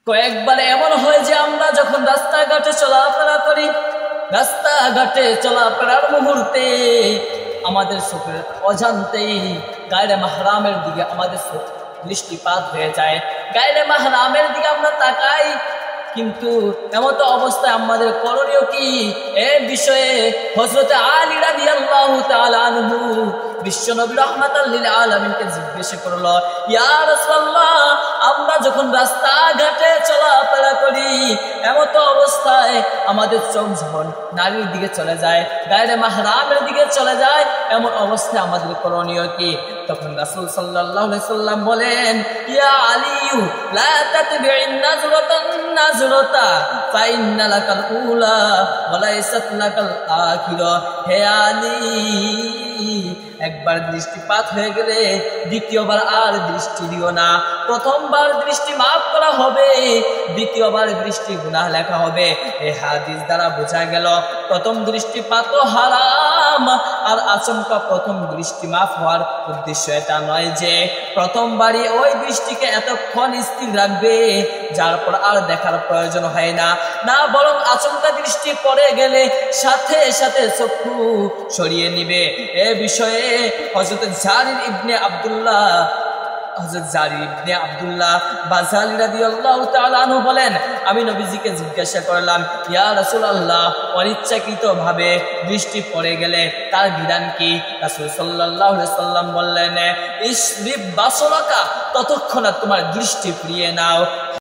কয়েকবার এমন হয় যে আমরা যখন রাস্তাঘাটে চলাফেরা করি, রাস্তাঘাটে চলাফেরার মুহূর্তে আমাদের চোখের অজান্তেই গায়রে মাহরামের দিকে আমাদের দৃষ্টিপাত হয়ে যায়। গায়রে মাহরামের দিকে আমরা তাকাই, কিন্তু এমত অবস্থায় আমাদের করণীয় কি? এ বিষয়ে হযরত আলী রাদিয়াল্লাহু তাআলা আনহু বিশ্বনবী রাহমাতাল লিল আলামিনকে জিজ্ঞাসা করলো, ইয়া রাসূলুল্লাহ, আমরা যখন রাস্তাঘাটে চলাফেরা করি এমত অবস্থায় আমাদের চোখ যখন নারীর দিকে চলে যায়, গায়রে মাহরামের দিকে চলে যায়, এমন অবস্থায় আমাদের করণীয় কি? তখন রাসূল সাল্লাল্লাহু আলাইহি সাল্লাম বলেন, ইয়া আলী লা তাতবি'ন নাজরাতান নাজরাতা ফাইন্না লাকাল উলা ওয়া লাইসাত লাকাল আখিরা। হে আলী, একবার দৃষ্টিপাত হয়ে গেলে দ্বিতীয়বার আর দৃষ্টি দিও না। প্রথমবার দৃষ্টি মাফ করা হবে, দ্বিতীয়বার দৃষ্টি গুনাহ লেখা হবে। এই হাদিস দ্বারা বোঝা গেল প্রথম দৃষ্টিপাত হারাম, আর আচমকা প্রথম দৃষ্টি মাফ হওয়ার উদ্দেশ্য এটা নয় যে প্রথমবারই ওই দৃষ্টিকে এতক্ষণ স্থির রাখবে যার পর আর দেখার প্রয়োজন হয় না, না বরং আচমকা দৃষ্টি পড়ে গেলে সাথে সাথে চক্ষু সরিয়ে নিবে। এ বিষয়ে হযরত জারির ইবনে আব্দুল্লাহ বাজালি রাদিয়াল্লাহু তাআলা আনহু বলেন, আমি নবীজিকে জিজ্ঞাসা করলাম, ইয়া রাসূলুল্লাহ, অনিচ্ছাকৃতভাবে দৃষ্টি পড়ে গেলে তার বিধান কি? রাসূল সাল্লাল্লাহু আলাইহি সাল্লাম বললেন, ইসরিব বাসরাকা, ততক্ষণ তোমার দৃষ্টি ফিরিয়ে নাও।